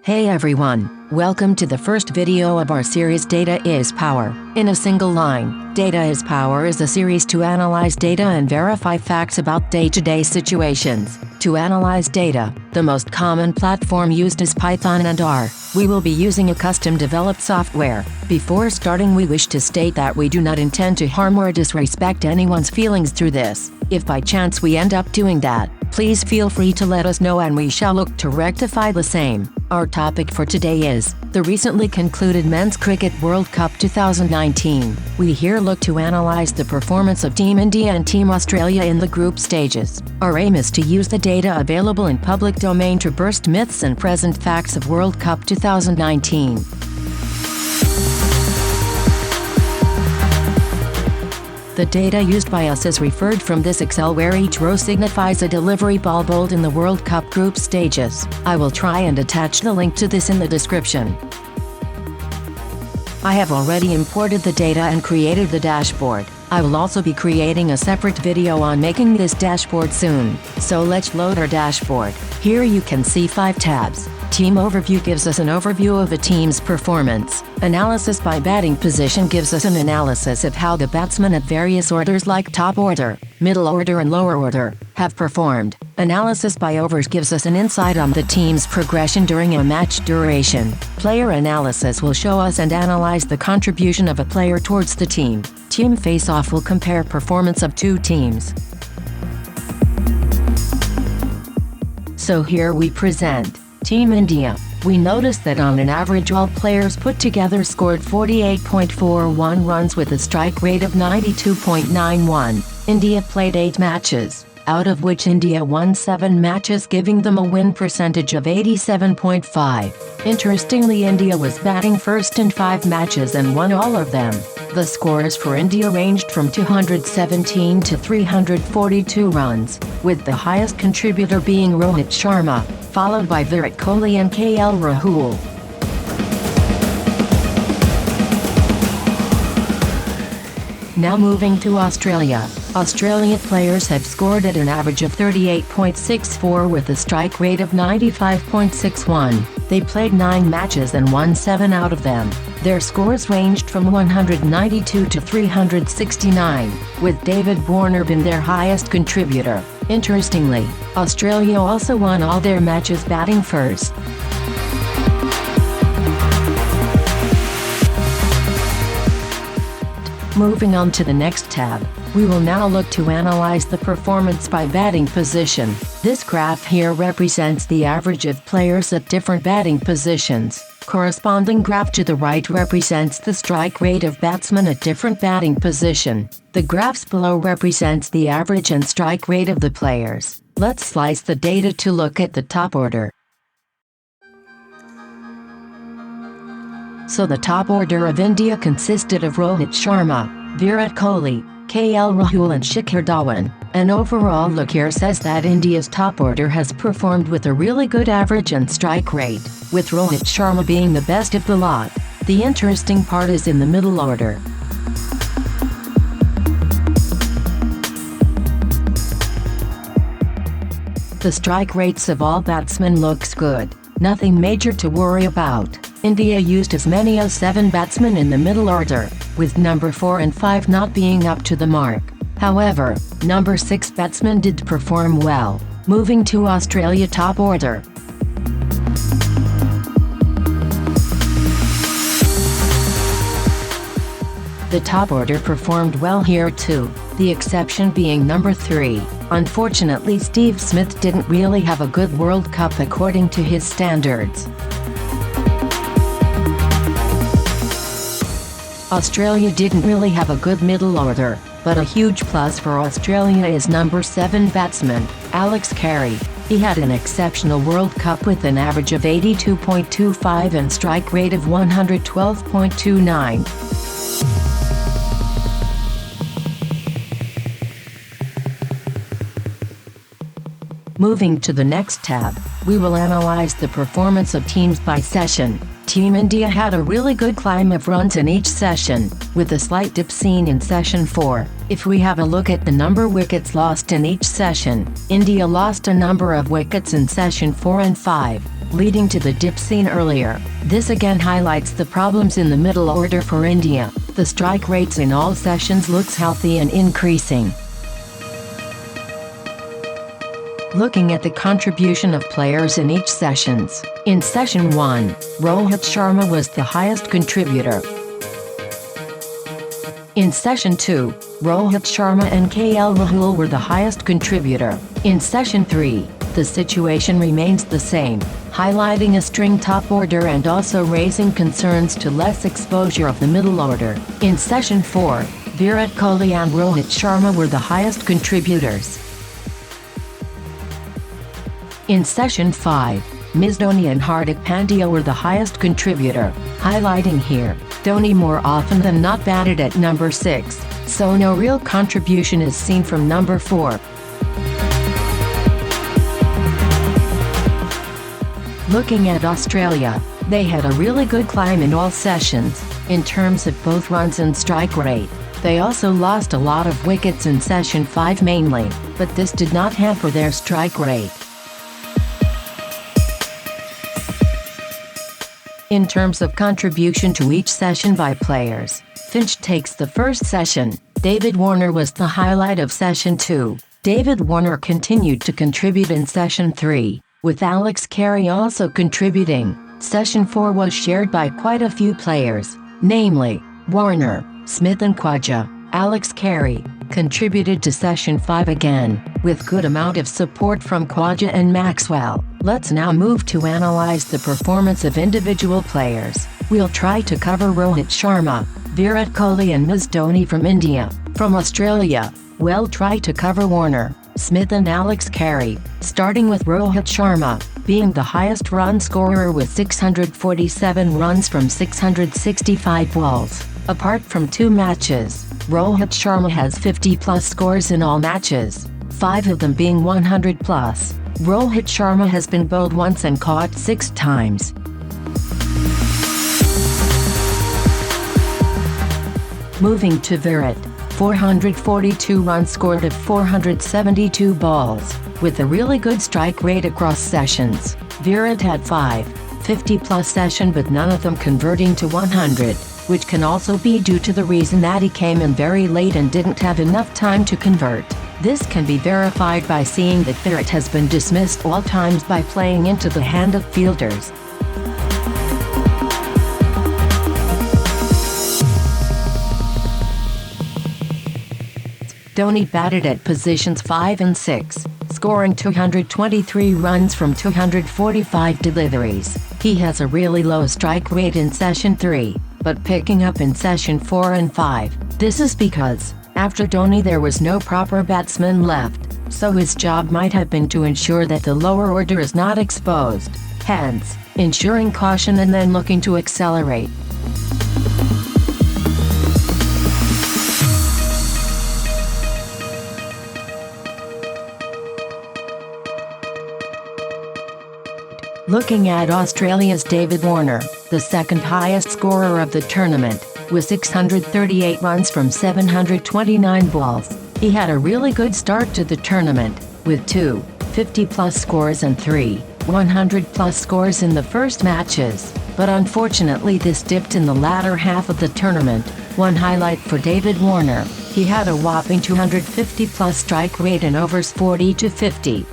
Hey everyone, welcome to the first video of our series Data is Power. In a single line, Data is Power is a series to analyze data and verify facts about day-to-day situations. To analyze data, the most common platform used is Python and R. We will be using a custom-developed software. Before starting, we wish to state that we do not intend to harm or disrespect anyone's feelings through this. If by chance we end up doing that, please feel free to let us know and we shall look to rectify the same. Our topic for today is the recently concluded Men's Cricket World Cup 2019. We here look to analyze the performance of Team India and Team Australia in the group stages. Our aim is to use the data available in public domain to burst myths and present facts of World Cup 2019. The data used by us is referred from this Excel where each row signifies a delivery ball bowled in the World Cup group stages. I will try and attach the link to this in the description. I have already imported the data and created the dashboard. I will also be creating a separate video on making this dashboard soon. So let's load our dashboard. Here you can see 5 tabs. Team Overview gives us an overview of a team's performance. Analysis by batting position gives us an analysis of how the batsmen at various orders like top order, middle order and lower order have performed. Analysis by overs gives us an insight on the team's progression during a match duration. Player analysis will show us and analyze the contribution of a player towards the team. Team Face-Off will compare performance of 2 teams. So here we present Team India. We notice that on an average all players put together scored 48.41 runs with a strike rate of 92.91. India played 8 matches, out of which India won 7 matches, giving them a win percentage of 87.5. Interestingly, India was batting first in 5 matches and won all of them. The scores for India ranged from 217 to 342 runs, with the highest contributor being Rohit Sharma, followed by Virat Kohli and KL Rahul. Now moving to Australia. Australian players have scored at an average of 38.64 with a strike rate of 95.61. They played 9 matches and won 7 out of them. Their scores ranged from 192 to 369, with David Warner being their highest contributor. Interestingly, Australia also won all their matches batting first. Moving on to the next tab, we will now look to analyze the performance by batting position. This graph here represents the average of players at different batting positions. Corresponding graph to the right represents the strike rate of batsmen at different batting position. The graphs below represents the average and strike rate of the players. Let's slice the data to look at the top order. So the top order of India consisted of Rohit Sharma, Virat Kohli, KL Rahul and Shikhar Dhawan. An overall look here says that India's top order has performed with a really good average and strike rate, with Rohit Sharma being the best of the lot. The interesting part is in the middle order. The strike rates of all batsmen looks good. Nothing major to worry about. India used as many as 7 batsmen in the middle order, with number 4 and 5 not being up to the mark. However, number 6 batsmen did perform well. Moving to Australia top order. The top order performed well here too, the exception being number 3. Unfortunately, Steve Smith didn't really have a good World Cup according to his standards. Australia didn't really have a good middle order, but a huge plus for Australia is number 7 batsman, Alex Carey. He had an exceptional World Cup with an average of 82.25 and strike rate of 112.29. Moving to the next tab, we will analyze the performance of teams by session. Team India had a really good climb of runs in each session, with a slight dip seen in session 4. If we have a look at the number of wickets lost in each session, India lost a number of wickets in session 4 and 5. leading to the dip seen earlier. This again highlights the problems in the middle order for India. The strike rates in all sessions looks healthy and increasing. Looking at the contribution of players in each sessions. In session 1, Rohit Sharma was the highest contributor. In session 2, Rohit Sharma and KL Rahul were the highest contributor. In session 3, the situation remains the same, highlighting a string top order and also raising concerns to less exposure of the middle order. In session 4, Virat Kohli and Rohit Sharma were the highest contributors. In session 5, Ms. Dhoni and Hardik Pandya were the highest contributor, highlighting here, Dhoni more often than not batted at number 6, so no real contribution is seen from number 4. Looking at Australia, they had a really good climb in all sessions, in terms of both runs and strike rate. They also lost a lot of wickets in session 5 mainly, but this did not hamper their strike rate. In terms of contribution to each session by players, Finch takes the first session. David Warner was the highlight of session 2. David Warner continued to contribute in session 3, with Alex Carey also contributing. Session 4 was shared by quite a few players, namely, Warner, Smith and Khwaja. Alex Carey contributed to session 5 again, with good amount of support from Khwaja and Maxwell. Let's now move to analyze the performance of individual players. We'll try to cover Rohit Sharma, Virat Kohli and Ms. Dhoni from India. From Australia, we'll try to cover Warner, Smith and Alex Carey, starting with Rohit Sharma, being the highest run scorer with 647 runs from 665 balls. Apart from 2 matches, Rohit Sharma has 50+ scores in all matches, 5 of them being 100+. Rohit Sharma has been bowled once and caught 6 times. Moving to Virat, 442 runs scored of 472 balls, with a really good strike rate across sessions. Virat had 5 50+ session but none of them converting to 100, which can also be due to the reason that he came in very late and didn't have enough time to convert. This can be verified by seeing that Virat has been dismissed all times by playing into the hand of fielders. Dhoni batted at positions 5 and 6, scoring 223 runs from 245 deliveries. He has a really low strike rate in session 3, but picking up in session 4 and 5. This is because, after Dhoni there was no proper batsman left, so his job might have been to ensure that the lower order is not exposed, hence, ensuring caution and then looking to accelerate. Looking at Australia's David Warner, the second highest scorer of the tournament, with 638 runs from 729 balls. He had a really good start to the tournament, with 2 50+ scores and 3 100+ scores in the first matches, but unfortunately this dipped in the latter half of the tournament. One highlight for David Warner, he had a whopping 250+ strike rate in overs 40 to 50.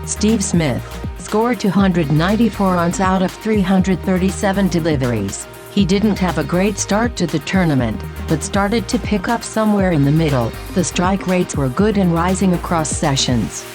Steve Smith scored 294 runs out of 337 deliveries. He didn't have a great start to the tournament, but started to pick up somewhere in the middle. The strike rates were good and rising across sessions.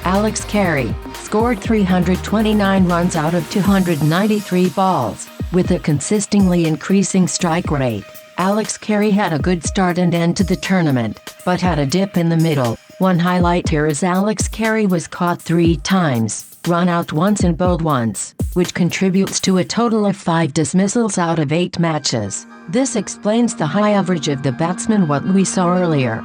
Alex Carey scored 329 runs out of 293 balls, with a consistently increasing strike rate. Alex Carey had a good start and end to the tournament, but had a dip in the middle. One highlight here is Alex Carey was caught 3 times, run out once and bowled once, which contributes to a total of 5 dismissals out of 8 matches. This explains the high average of the batsman what we saw earlier.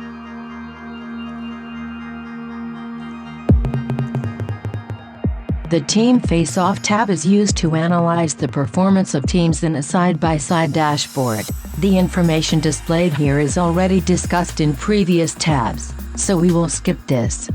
The Team Face-Off tab is used to analyze the performance of teams in a side-by-side dashboard. The information displayed here is already discussed in previous tabs, so we will skip this.